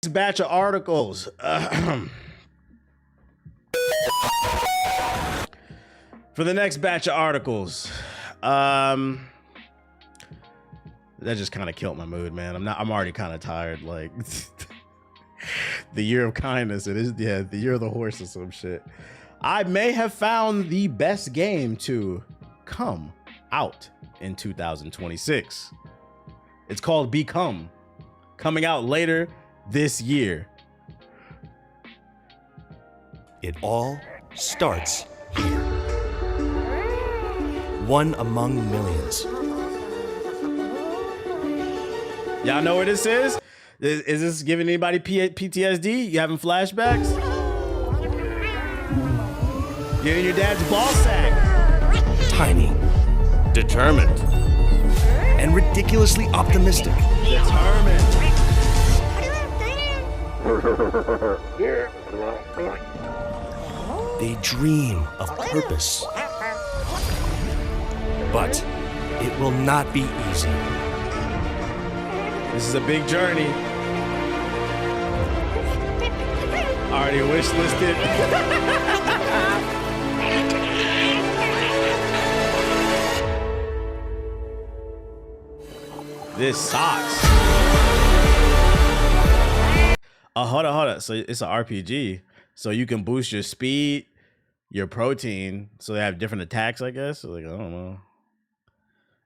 Batch of articles. For the next batch of articles, that just kind of killed my mood, man. I'm already kind of tired. Like the year of kindness. It is, yeah, the year of the horse or some shit. I may have found the best game to come out in 2026. It's called Become, coming out later this year. It all starts here. One among millions. Y'all know what this is? Is this giving anybody PTSD? You having flashbacks? You're in your dad's ball sack. Tiny, determined, and ridiculously optimistic. Determined. They dream of purpose. But it will not be easy. This is a big journey. Already wish listed. This sucks. Hold on. So it's an RPG. So you can boost your speed, your protein. So they have different attacks, I guess. So like, I don't know.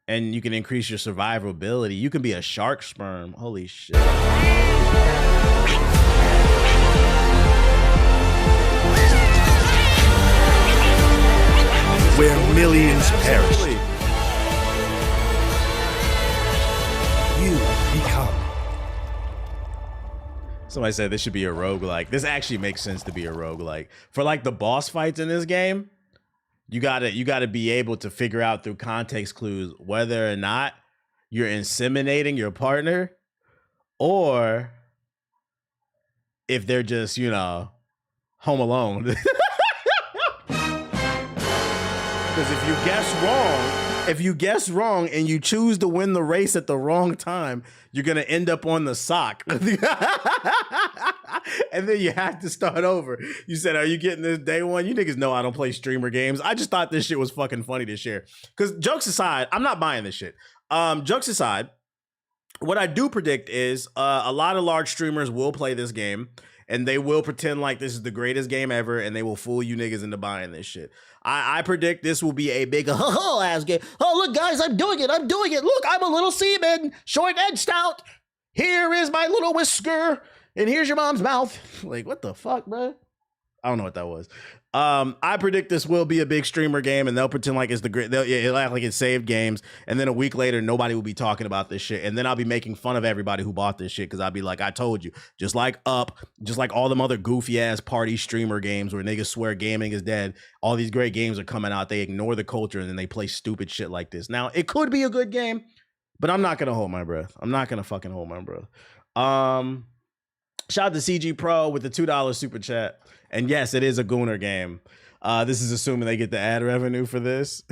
And you can increase your survivability. You can be a shark sperm. Holy shit. Where millions perish, you become. Somebody said this should be a roguelike. This actually makes sense to be a roguelike. For like the boss fights in this game, you gotta be able to figure out through context clues whether or not you're inseminating your partner or if they're just, you know, home alone. Because if you guess wrong and you choose to win the race at the wrong time, you're gonna end up on the sock. And then you have to start over. You said, are you getting this day one? You niggas know I don't play streamer games. I just thought this shit was fucking funny to share. Because jokes aside, I'm not buying this shit. Jokes aside, what I do predict is a lot of large streamers will play this game and they will pretend like this is the greatest game ever and they will fool you niggas into buying this shit. I predict this will be a big ass game. Oh, look, guys, I'm doing it. Look, I'm a little seaman, short and stout. Here is my little whisker. And here's your mom's mouth. Like, what the fuck, bro? I don't know what that was. I predict this will be a big streamer game, and they'll pretend like it's the great. It'll act like it's saved games, and then a week later, nobody will be talking about this shit, and then I'll be making fun of everybody who bought this shit because I'll be like, I told you, just like all them other goofy ass party streamer games where niggas swear gaming is dead. All these great games are coming out, they ignore the culture, and then they play stupid shit like this. Now, it could be a good game, but I'm not gonna hold my breath. I'm not gonna fucking hold my breath. Shout out to CG Pro with the $2 super chat. And yes, it is a Gooner game. This is assuming they get the ad revenue for this.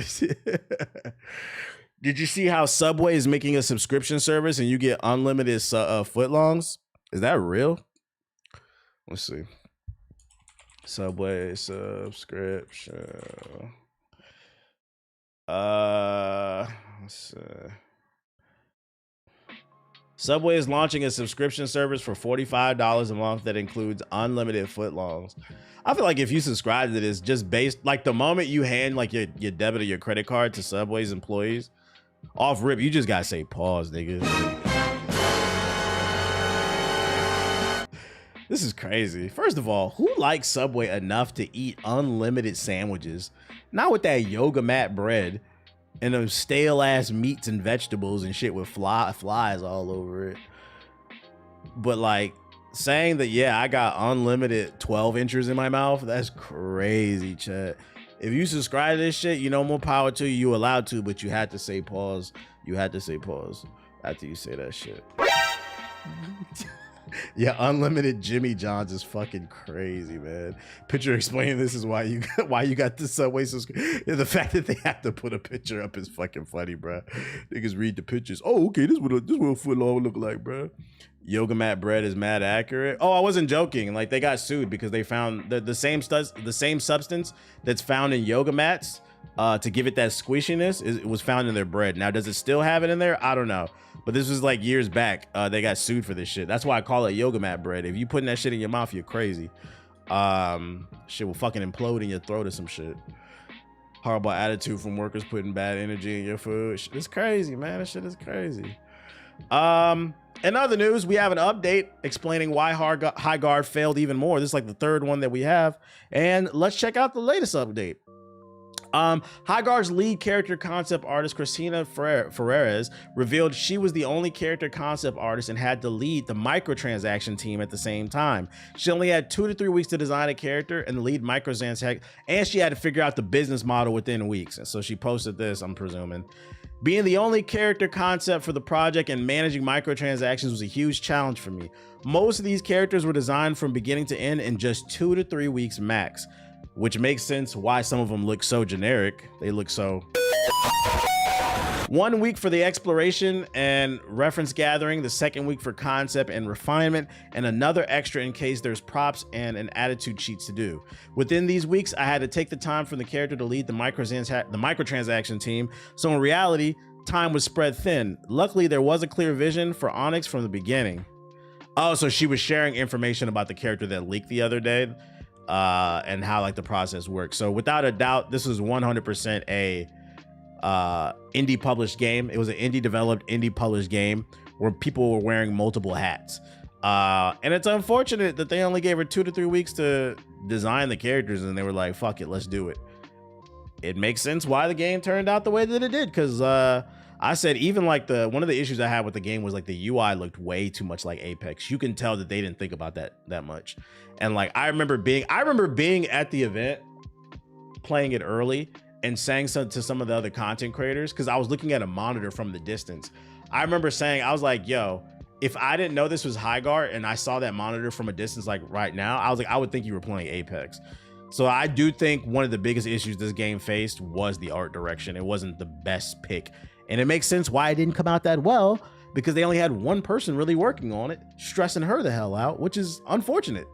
Did you see how Subway is making a subscription service and you get unlimited footlongs? Is that real? Let's see. Subway subscription. Let's see. Subway is launching a subscription service for $45 a month that includes unlimited footlongs. I feel like if you subscribe to this, just based like the moment you hand like your debit or your credit card to Subway's employees, off rip, you just gotta say pause, nigga. This is crazy. First of all, who likes Subway enough to eat unlimited sandwiches? Not with that yoga mat bread and those stale ass meats and vegetables and shit with flies all over it. But like saying that, yeah, I got unlimited 12 inches in my mouth, that's crazy, chat. If you subscribe to this shit, you know, more power to you. You allowed to, but you had to say pause. You had to say pause after you say that shit. Yeah, unlimited Jimmy John's is fucking crazy, man. Picture explaining this is why you got the Subway subscription. The fact that they have to put a picture up is fucking funny, bro. Niggas read the pictures. Oh, okay, this what a foot long look like, bro. Yoga mat bread is mad accurate. Oh, I wasn't joking. Like they got sued because they found the same substance that's found in yoga mats to give it that squishiness. It was found in their bread. Now, does it still have it in there? I don't know. But this was like years back. They got sued for this shit. That's why I call it yoga mat bread. If you putting that shit in your mouth, you're crazy. Shit will fucking implode in your throat or some shit. Horrible attitude from workers putting bad energy in your food. It's crazy, man. This shit is crazy. In other news, we have an update explaining why High Guard failed even more. This is like the third one that we have. And let's check out the latest update. High Guard's lead character concept artist, Christina Ferreres, revealed she was the only character concept artist and had to lead the microtransaction team at the same time. She only had 2 to 3 weeks to design a character and lead microtransaction, and she had to figure out the business model within weeks. And so she posted this, I'm presuming. Being the only character concept for the project and managing microtransactions was a huge challenge for me. Most of these characters were designed from beginning to end in just 2 to 3 weeks max, which makes sense why some of them look so generic. They look so... 1 week for the exploration and reference gathering, the second week for concept and refinement, and another extra in case there's props and an attitude sheets to do. Within these weeks, I had to take the time from the character to lead the microtransaction team, so in reality, time was spread thin. Luckily, there was a clear vision for Onyx from the beginning. Oh, so she was sharing information about the character that leaked the other day, and how like the process works. So without a doubt, this was 100% a indie published game. It was an indie developed, indie published game where people were wearing multiple hats. And it's unfortunate that they only gave her 2 to 3 weeks to design the characters and they were like, fuck it, let's do it. It makes sense why the game turned out the way that it did, because I said even like one of the issues I had with the game was like the UI looked way too much like Apex. You can tell that they didn't think about that much. And like I remember being at the event, playing it early and saying something to some of the other content creators because I was looking at a monitor from the distance. I remember saying, I was like, yo, if I didn't know this was High Guard and I saw that monitor from a distance like right now, I was like, I would think you were playing Apex. So I do think one of the biggest issues this game faced was the art direction. It wasn't the best pick. And it makes sense why it didn't come out that well, because they only had one person really working on it, stressing her the hell out, which is unfortunate.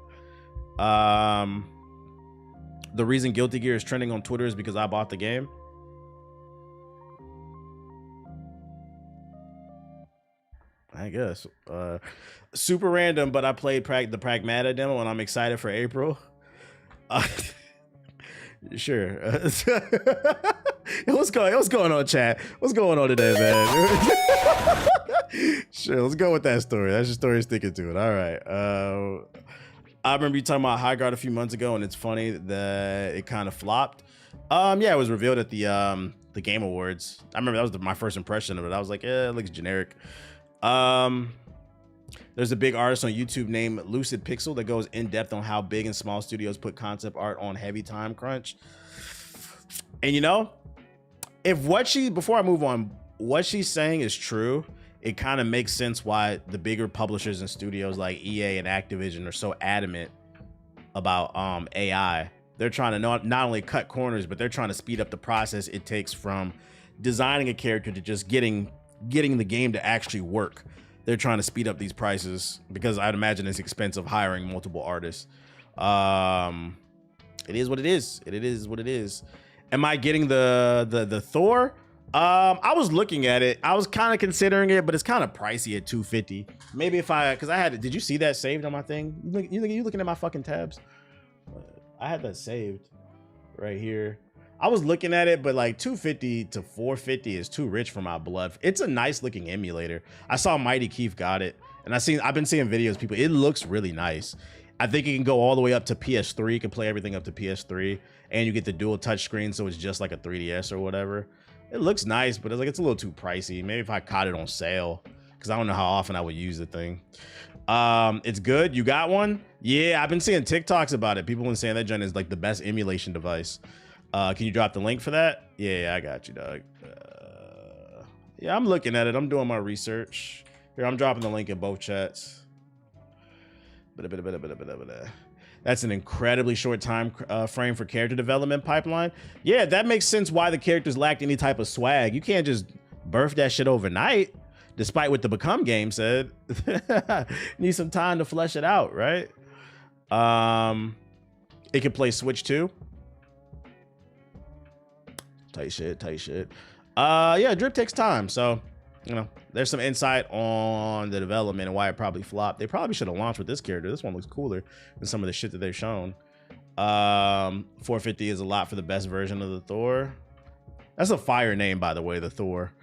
The reason Guilty Gear is trending on Twitter is because I bought the game. I guess. Super random, but I played the Pragmata demo and I'm excited for April. Sure. What's going on, chat? What's going on today, man? Sure, let's go with that story. That's your story, sticking to it. All right. I remember you talking about High Guard a few months ago, and it's funny that it kind of flopped. Yeah, it was revealed at the Game Awards. I remember that was my first impression of it. I was like, it looks generic. There's a big artist on YouTube named Lucid Pixel that goes in depth on how big and small studios put concept art on heavy time crunch. And you know, before I move on, what she's saying is true. It kind of makes sense why the bigger publishers and studios like EA and Activision are so adamant about AI. They're trying to not only cut corners, but they're trying to speed up the process it takes from designing a character to just getting the game to actually work. They're trying to speed up these prices because I'd imagine it's expensive hiring multiple artists. It is what it is. It is what it is. Am I getting the Thor? I was looking at it. I was kind of considering it, but it's kind of pricey at $250. Maybe because I had, did you see that saved on my thing? You looking at my fucking tabs? I had that saved right here. I was looking at it, but like $250 to $450 is too rich for my blood. It's a nice looking emulator. I saw Mighty Keith got it, and I've been seeing videos, people. It looks really nice. I think it can go all the way up to PS3. You can play everything up to PS3, and you get the dual touch screen, so it's just like a 3DS or whatever. It looks nice, but it's a little too pricey. Maybe if I caught it on sale, because I don't know how often I would use the thing. It's good. You got one? Yeah, I've been seeing TikToks about it. People have been saying that joint is like the best emulation device. Can you drop the link for that? Yeah, I got you, dog. Yeah, I'm looking at it. I'm doing my research. Here, I'm dropping the link in both chats. That's an incredibly short time frame for character development pipeline. Yeah, that makes sense why the characters lacked any type of swag. You can't just birth that shit overnight, despite what the Become game said. Need some time to flesh it out, right? It can play Switch too. Tight shit. Yeah, drip takes time, so there's some insight on the development and why it probably flopped. They probably should have launched with this character. This one looks cooler than some of the shit that they've shown. 450 is a lot for the best version of the Thor. That's a fire name, by the way, the Thor.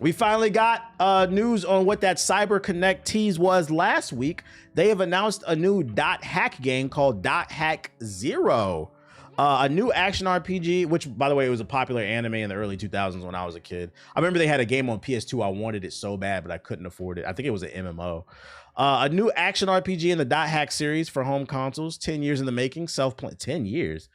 We finally got news on what that CyberConnect tease was last week. They have announced a new dot hack game called Dot Hack Zero. A new action RPG, which, by the way, it was a popular anime in the early 2000s when I was a kid. I remember they had a game on PS2. I wanted it so bad, but I couldn't afford it. I think it was an MMO. A new action RPG in the Dot Hack series for home consoles. 10 years in the making. 10 years.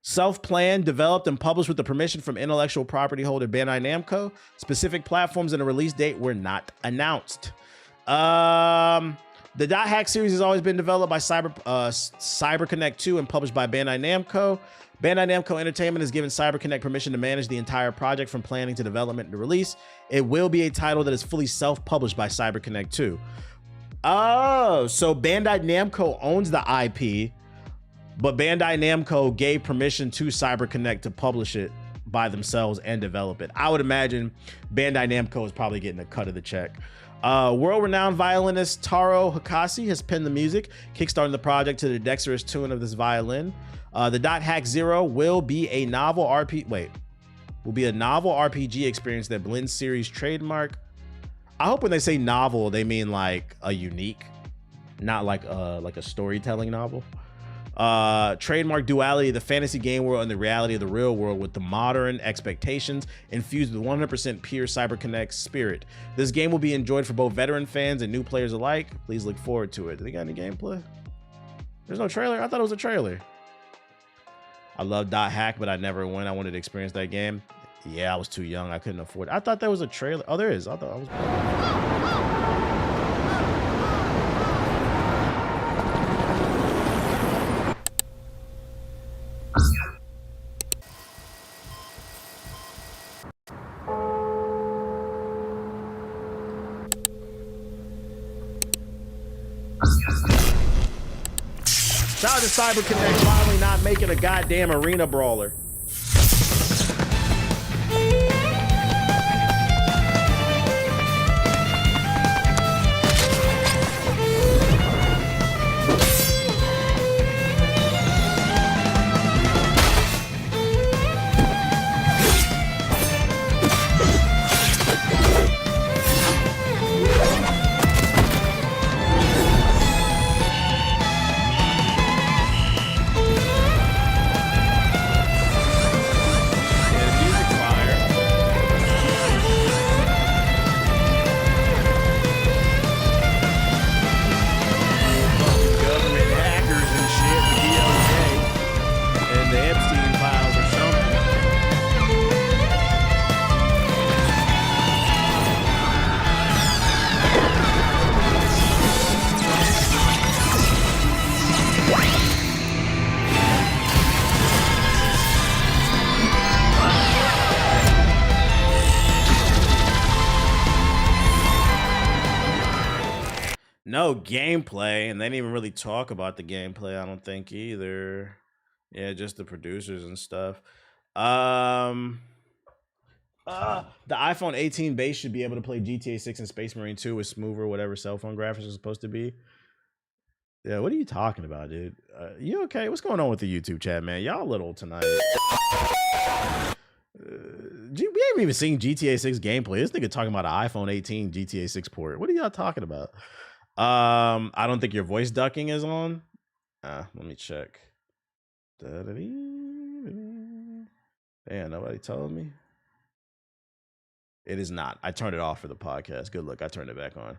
Self-planned, developed, and published with the permission from intellectual property holder Bandai Namco. Specific platforms and a release date were not announced. The Dot Hack series has always been developed by CyberConnect 2 and published by Bandai Namco. Bandai Namco Entertainment has given CyberConnect permission to manage the entire project from planning to development to release. It will be a title that is fully self-published by CyberConnect 2. Oh, so Bandai Namco owns the IP, but Bandai Namco gave permission to CyberConnect to publish it by themselves and develop it. I would imagine Bandai Namco is probably getting a cut of the check. World-renowned violinist Taro Hakase has penned the music, kickstarting the project to the dexterous tune of this violin. The Dot Hack Zero will be a novel RPG experience that blends series trademark. I hope when they say novel, they mean like a unique, not like a storytelling novel. Trademark duality, the fantasy game world and the reality of the real world with the modern expectations infused with 100% pure CyberConnect spirit. This game will be enjoyed for both veteran fans and new players alike. Please look forward to it. Do they got any gameplay? There's no trailer? I thought it was a trailer. I love Dot Hack, but I never went. I wanted to experience that game. Yeah, I was too young. I couldn't afford it. I thought that was a trailer. Oh, there is. I thought I was... Shout out to CyberConnect finally not making a goddamn arena brawler. No gameplay, and they didn't even really talk about the gameplay, I don't think either. Yeah, just the producers and stuff. The iPhone 18 base should be able to play GTA 6 and Space Marine 2 with smoother whatever cell phone graphics are supposed to be. Yeah, what are you talking about, dude? You okay? What's going on with the YouTube chat, man? Y'all little tonight. We haven't even seen GTA 6 gameplay. This nigga talking about an iPhone 18 GTA 6 port. What are y'all talking about? I don't think your voice ducking is on. Let me check. Damn, nobody told me. It is not. I turned it off for the podcast. Good look. I turned it back on.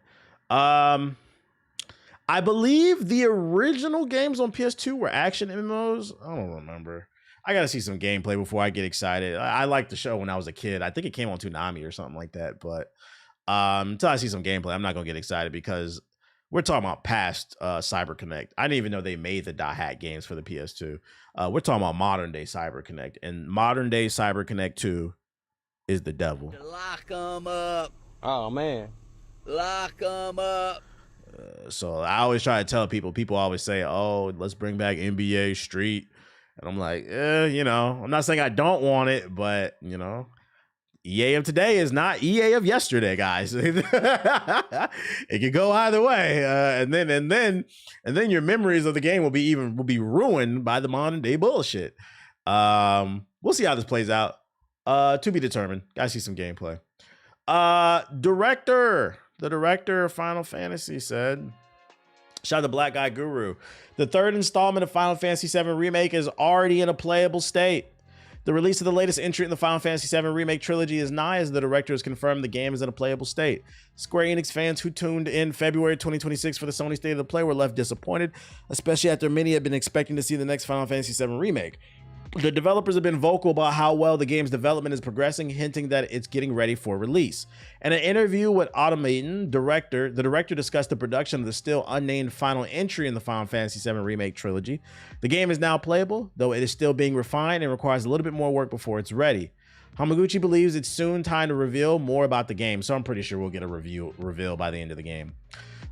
I believe the original games on PS2 were action MMOs. I don't remember. I got to see some gameplay before I get excited. I liked the show when I was a kid. I think it came on Toonami or something like that. But until I see some gameplay, I'm not going to get excited because We're talking about past CyberConnect. I didn't even know they made the .hack games for the PS2. We're talking about modern day CyberConnect, and modern day CyberConnect 2 is the devil. Lock them up. Oh man, Lock them up. So I always try to tell people always say, "Oh, let's bring back NBA Street," and I'm like, I'm not saying I don't want it, but EA of today is not EA of yesterday, guys. It could go either way, and then your memories of the game will be ruined by the modern day bullshit. We'll see how this plays out. To be determined. Gotta see some gameplay. The director of Final Fantasy said, shout out to Black Guy Guru, the third installment of Final Fantasy VII Remake is already in a playable state. The release of the latest entry in the Final Fantasy VII Remake trilogy is nigh, as the director has confirmed the game is in a playable state. Square Enix fans who tuned in February 2026 for the Sony State of the Play were left disappointed, especially after many had been expecting to see the next Final Fantasy VII Remake. The developers have been vocal about how well the game's development is progressing, hinting that it's getting ready for release. In an interview with Automaton, the director discussed the production of the still unnamed final entry in the Final Fantasy VII Remake trilogy. The game is now playable, though it is still being refined and requires a little bit more work before it's ready. Hamaguchi believes it's soon time to reveal more about the game, so I'm pretty sure we'll get a reveal by the end of the game.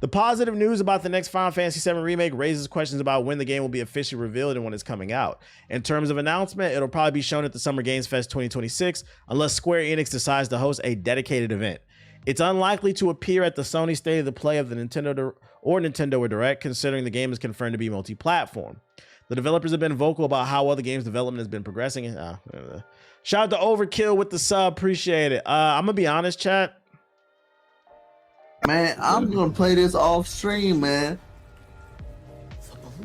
The positive news about the next Final Fantasy VII Remake raises questions about when the game will be officially revealed and when it's coming out. In terms of announcement, it'll probably be shown at the Summer Games Fest 2026, unless Square Enix decides to host a dedicated event. It's unlikely to appear at the Sony State of the Play of the Nintendo or Direct, considering the game is confirmed to be multi-platform. The developers have been vocal about how well the game's development has been progressing. Shout out to Overkill with the sub, appreciate it. I'm gonna be honest, chat. Man, I'm gonna play this off stream, man.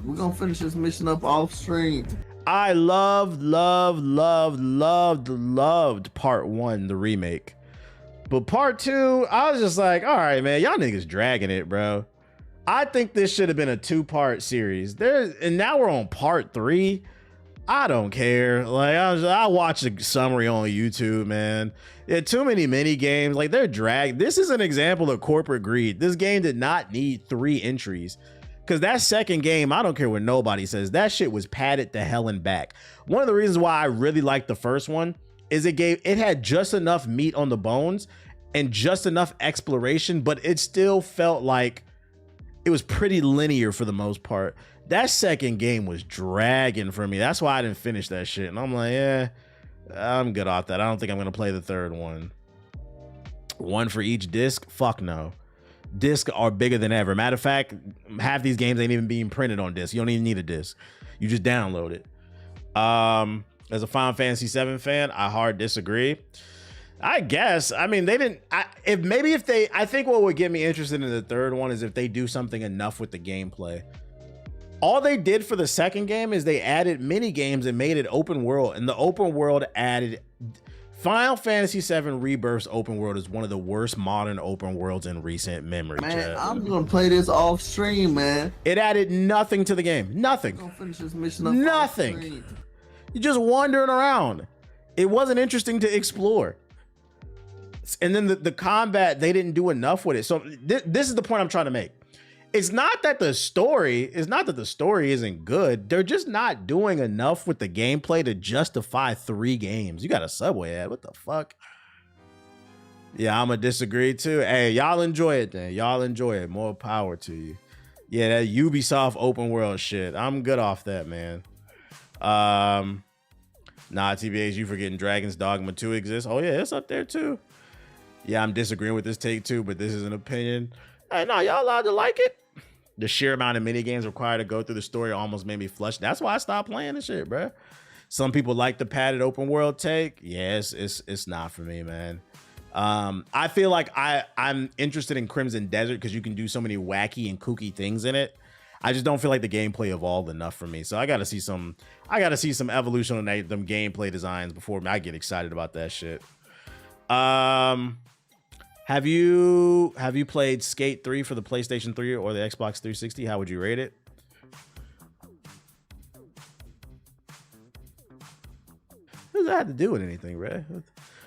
We're gonna finish this mission up off stream. I loved part 1, the remake. But part 2, I was just like, all right, man, y'all niggas dragging it, bro. I think this should have been a 2-part series. And now we're on part 3. I don't care. Like, I watched a summary on YouTube, man. Yeah, too many mini games. Like, they're dragged. This is an example of corporate greed. This game did not need 3 entries. Because that second game, I don't care what nobody says, that shit was padded to hell and back. One of the reasons why I really liked the first one is it had just enough meat on the bones and just enough exploration, but it still felt like it was pretty linear for the most part. That second game was dragging for me. That's why I didn't finish that shit. And I'm like, yeah, I'm good off that. I don't think I'm going to play the third one. One for each disc? Fuck no. Discs are bigger than ever. Matter of fact, half these games ain't even being printed on disc. You don't even need a disc. You just download it. As a Final Fantasy VII fan, I hard disagree. I guess. I mean, they didn't. I think what would get me interested in the third one is if they do something enough with the gameplay. All they did for the second game is they added mini games and made it open world, and the open world added. Final Fantasy VII Rebirth's open world is one of the worst modern open worlds in recent memory. Man, I'm gonna play this off stream, man. It added nothing to the game. Nothing. I'm gonna finish this mission up nothing. Off stream. You're just wandering around. It wasn't interesting to explore. And then the combat, they didn't do enough with it. So this is the point I'm trying to make. It's not that the story isn't good. They're just not doing enough with the gameplay to justify 3 games. You got a Subway ad. What the fuck? Yeah, I'm gonna disagree too. Hey, y'all enjoy it then. Y'all enjoy it. More power to you. Yeah, that Ubisoft open world shit. I'm good off that, man. Nah, TBH, you forgetting Dragon's Dogma 2 exists. Oh yeah, it's up there too. Yeah, I'm disagreeing with this take too, but this is an opinion. Hey, no, y'all allowed to like it. The sheer amount of mini games required to go through the story almost made me flush. That's why I stopped playing this shit, bro. Some people like the padded open world take. Yes, it's not for me, man. I feel like I'm interested in Crimson Desert because you can do so many wacky and kooky things in it. I just don't feel like the gameplay evolved enough for me. So I gotta see some evolution on them gameplay designs before I get excited about that shit. Have you played Skate 3 for the PlayStation 3 or the Xbox 360? How would you rate it? What does that have to do with anything, bro?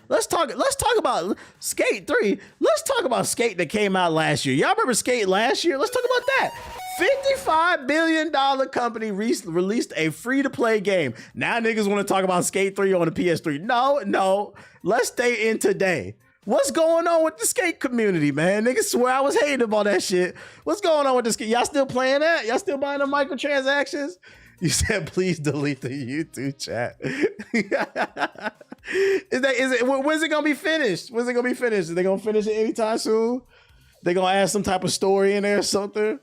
Let's talk about Skate 3. Let's talk about Skate that came out last year. Y'all remember Skate last year? Let's talk about that. $55 billion company released a free-to-play game. Now niggas want to talk about Skate 3 on the PS3. No. Let's stay in today. What's going on with the Skate community, man? Niggas swear I was hating about that shit. What's going on with the Skate? Y'all still playing that? Y'all still buying the microtransactions? You said please delete the YouTube chat. When's it gonna be finished? When's it gonna be finished? Are they gonna finish it anytime soon? They gonna add some type of story in there or something?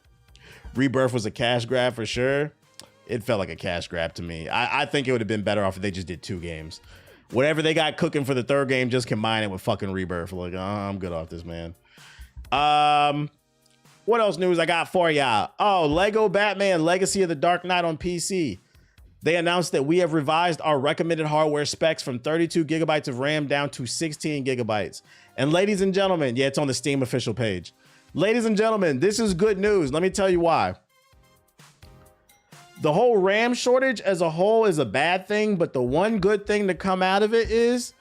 Rebirth was a cash grab for sure. It felt like a cash grab to me. I think it would have been better off if they just did 2 games. Whatever they got cooking for the 3rd game, just combine it with fucking Rebirth. Like, I'm good off this, man. What else news I got for y'all? Oh, Lego Batman Legacy of the Dark Knight on PC. They announced that we have revised our recommended hardware specs from 32 gigabytes of RAM down to 16 gigabytes. And ladies and gentlemen, yeah, it's on the Steam official page. Ladies and gentlemen, this is good news. Let me tell you why. The whole RAM shortage as a whole is a bad thing, but the one good thing to come out of it is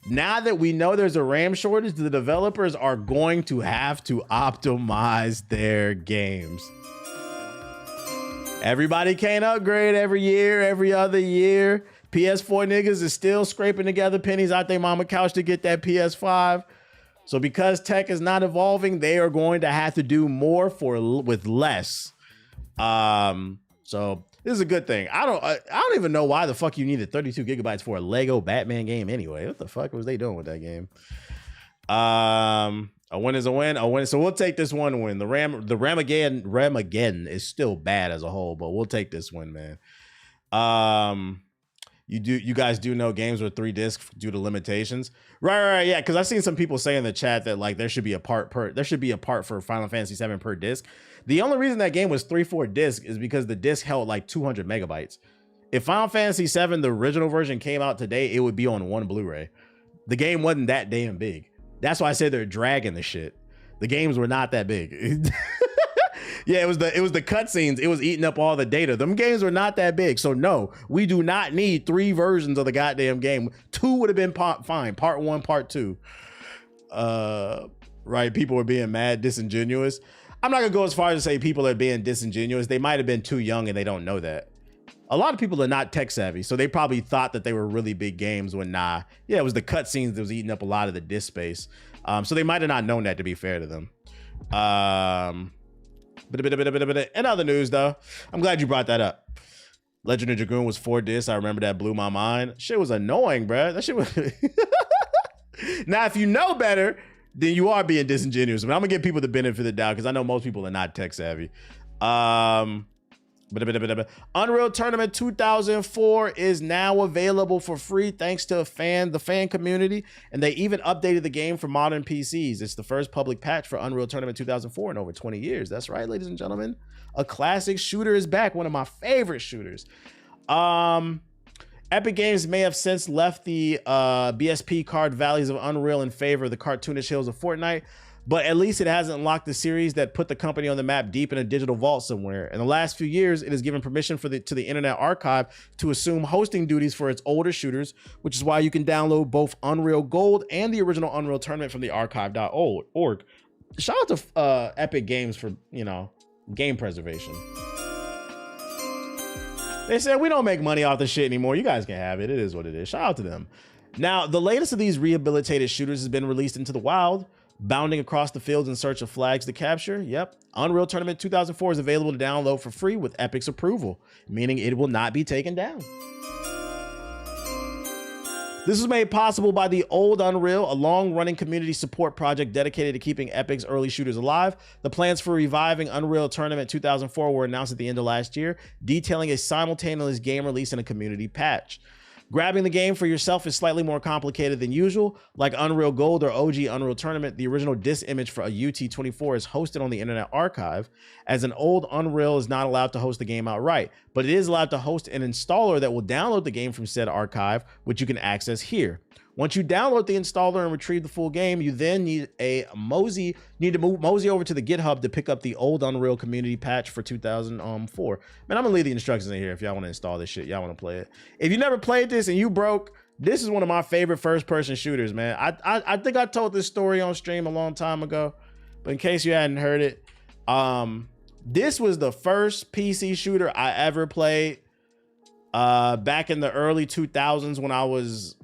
now that we know there's a RAM shortage, the developers are going to have to optimize their games. Everybody can't upgrade every year, every other year. PS4 niggas is still scraping together pennies out their mama couch to get that PS5. So because tech is not evolving, they are going to have to do more with less. So this is a good thing. I don't even know why the fuck you needed 32 gigabytes for a Lego Batman game anyway. What the fuck was they doing with that game? A win is a win. A win. So we'll take this one win. The Ramageddon is still bad as a whole, but we'll take this win, man. You guys do know games with 3 discs due to limitations. Right, yeah, because I've seen some people say in the chat that like there should be a part for Final Fantasy 7 per disc. The only reason that game was 3/4 disc is because the disc held like 200 megabytes. If Final Fantasy 7, the original version, came out today, it would be on 1 Blu-ray. The game wasn't that damn big. That's why I said they're dragging the shit. The games were not that big. Yeah, it was the cutscenes. It was eating up all the data. Them games were not that big. So no, we do not need 3 versions of the goddamn game. 2 would have been fine. Part 1, part 2. Right, people were being mad disingenuous. I'm not gonna go as far as to say people are being disingenuous. They might have been too young and they don't know that. A lot of people are not tech savvy, so they probably thought that they were really big games when nah. Yeah, it was the cutscenes that was eating up a lot of the disk space. So they might have not known that, to be fair to them. In other news though, I'm glad you brought that up. Legend of Dragoon was 4 discs. I remember that blew my mind. Shit was annoying, bruh. That shit was. Now, if you know better, then you are being disingenuous. But I'm gonna give people the benefit of the doubt because I know most people are not tech savvy. Unreal Tournament 2004 is now available for free thanks to the fan community, and they even updated the game for modern PCs. It's the first public patch for Unreal Tournament 2004 in over 20 years. That's right, ladies and gentlemen. A classic shooter is back, one of my favorite shooters. Epic Games may have since left the BSP card valleys of Unreal in favor of the cartoonish hills of Fortnite, but at least it hasn't locked the series that put the company on the map deep in a digital vault somewhere. In the last few years, it has given permission to the Internet Archive to assume hosting duties for its older shooters, which is why you can download both Unreal Gold and the original Unreal Tournament from the archive.org. Shout out to Epic Games for, game preservation. They said, we don't make money off the shit anymore. You guys can have it. It is what it is. Shout out to them. Now, the latest of these rehabilitated shooters has been released into the wild, bounding across the fields in search of flags to capture. Yep. Unreal Tournament 2004 is available to download for free with Epic's approval, meaning it will not be taken down. This was made possible by the Old Unreal, a long-running community support project dedicated to keeping Epic's early shooters alive. The plans for reviving Unreal Tournament 2004 were announced at the end of last year, detailing a simultaneous game release and a community patch. Grabbing the game for yourself is slightly more complicated than usual. Like Unreal Gold or OG Unreal Tournament, the original disc image for a UT24 is hosted on the Internet Archive, as an old Unreal is not allowed to host the game outright, but it is allowed to host an installer that will download the game from said archive, which you can access here. Once you download the installer and retrieve the full game, you then need to mosey over to the GitHub to pick up the Old Unreal community patch for 2004. Man, I'm gonna leave the instructions in here if y'all want to install this shit. Y'all want to play it. If you never played this and you broke, This is one of my favorite first-person shooters, man. I think I told this story on stream a long time ago, but in case you hadn't heard it, this was the first PC shooter I ever played back in the early 2000s when I was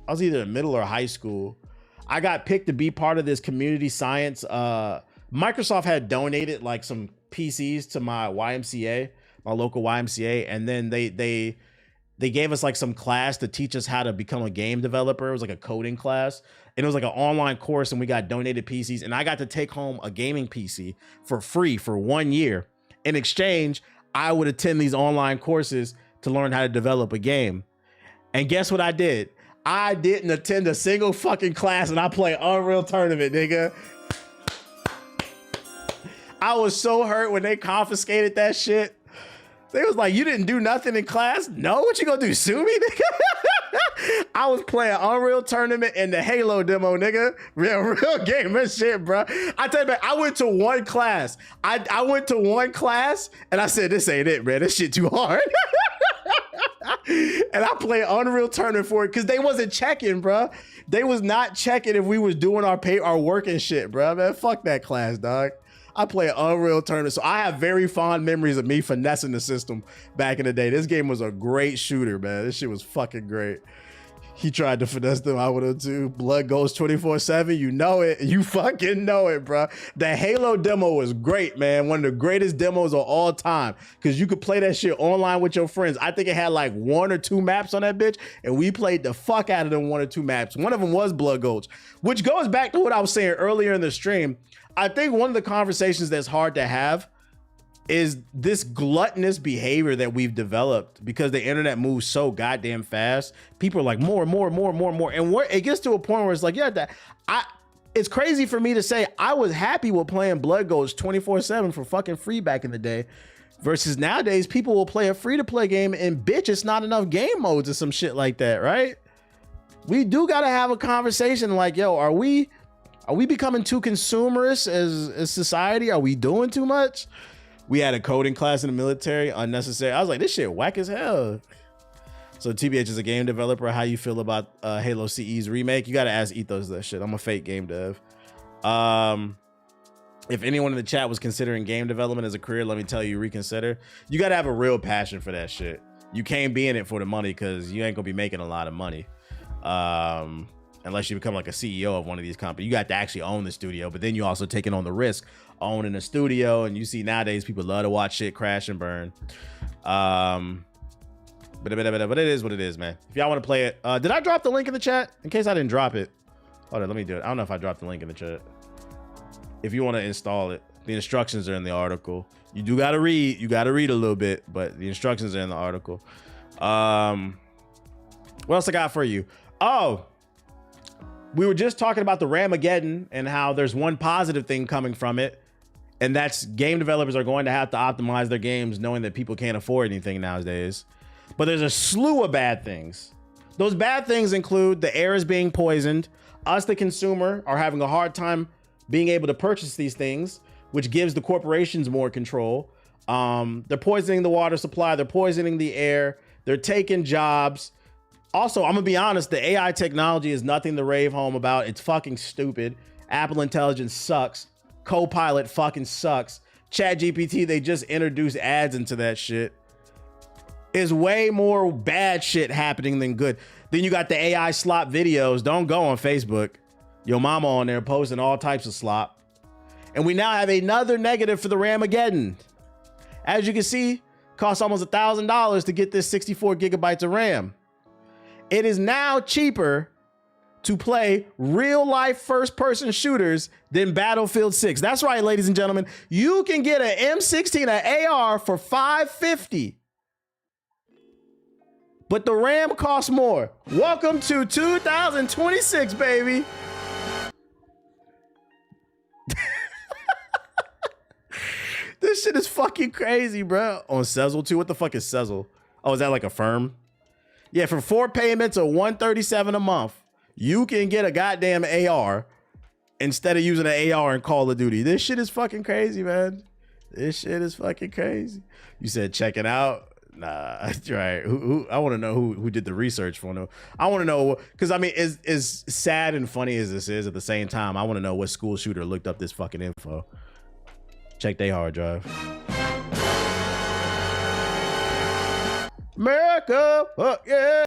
either in middle or high school. I got picked to be part of this community science. Microsoft had donated like some PCs to my YMCA, my local YMCA, and then they gave us like some class to teach us how to become a game developer. It was like a coding class, and it was like an online course, and we got donated PCs, and I got to take home a gaming PC for free for 1 year. In exchange, I would attend these online courses to learn how to develop a game. And guess what I did? I didn't attend a single fucking class, and I played Unreal Tournament, nigga. I was so hurt when they confiscated that shit. They was like, you didn't do nothing in class? No, what you gonna do, sue me, nigga? I was playing Unreal Tournament and the Halo demo, nigga. Real gamer shit, bro. I tell you, man, I went to one class. I went to one class and I said, this ain't it, man. This shit too hard. And I played Unreal Tournament for it because they wasn't checking, bro. They was not checking if we was doing our work and shit, bro. Man, fuck that class, dog. I play Unreal Tournament, so I have very fond memories of me finessing the system back in the day. This game was a great shooter, man. This shit was fucking great. He tried to finesse them. I would have too. Blood goes 24/7. You know it. You fucking know it, bro. The Halo demo was great, man. One of the greatest demos of all time because you could play that shit online with your friends. I think it had like 1 or 2 maps on that bitch, and we played the fuck out of them 1 or 2 maps. One of them was Blood Gulch, which goes back to what I was saying earlier in the stream. I think one of the conversations that's hard to have is this gluttonous behavior that we've developed because the internet moves so goddamn fast. People are like more. And it gets to a point where it's like, yeah, it's crazy for me to say I was happy with playing Blood Gulch 24/7 for fucking free back in the day versus nowadays people will play a free-to-play game and bitch, it's not enough game modes or some shit like that, right? We do got to have a conversation like, yo, are we becoming too consumerist as society? Are we doing too much? We had a coding class in the military, unnecessary. I was like, this shit whack as hell. So TBH is a game developer. How you feel about Halo CE's remake? You got to ask Ethos that shit. I'm a fake game dev. If anyone in the chat was considering game development as a career, let me tell you, reconsider. You got to have a real passion for that shit. You can't be in it for the money because you ain't going to be making a lot of money. Unless you become like a CEO of one of these companies. You got to actually own the studio, but then you also taking on the risk owning a studio. And you see nowadays people love to watch shit crash and burn. But it is what it is, man. If y'all want to play it, did I drop the link in the chat? In case I didn't drop it. Hold on, let me do it. I don't know if I dropped the link in the chat. If you want to install it, the instructions are in the article. You do got to read. You got to read a little bit, but the instructions are in the article. What else I got for you? Oh, we were just talking about the Ramageddon and how there's one positive thing coming from it. And that's game developers are going to have to optimize their games knowing that people can't afford anything nowadays. But there's a slew of bad things. Those bad things include the air is being poisoned. Us, the consumer, are having a hard time being able to purchase these things, which gives the corporations more control. They're poisoning the water supply. They're poisoning the air. They're taking jobs. Also, I'm gonna be honest, the AI technology is nothing to rave home about. It's fucking stupid. Apple Intelligence sucks. Copilot fucking sucks. ChatGPT, they just introduced ads into that shit. Is way more bad shit happening than good. Then you got the AI slop videos. Don't go on Facebook. Your mama on there posting all types of slop. And we now have another negative for the Ramageddon. As you can see, costs almost $1,000 to get this 64 gigabytes of RAM. It is now cheaper to play real life first person shooters than Battlefield 6. That's right, ladies and gentlemen. You can get an M16, an AR for $550. But the RAM costs more. Welcome to 2026, baby. This shit is fucking crazy, bro. On Sezzle too. What the fuck is Sezzle? Oh, is that like a firm? Yeah, for 4 payments of $137 a month, you can get a goddamn AR instead of using an AR in Call of Duty. This shit is fucking crazy, man. This shit is fucking crazy. You said check it out. Nah, right. Who I want to know who did the research for no. I want to know because I mean, as sad and funny as this is, at the same time, I want to know what school shooter looked up this fucking info. Check their hard drive. America, yeah.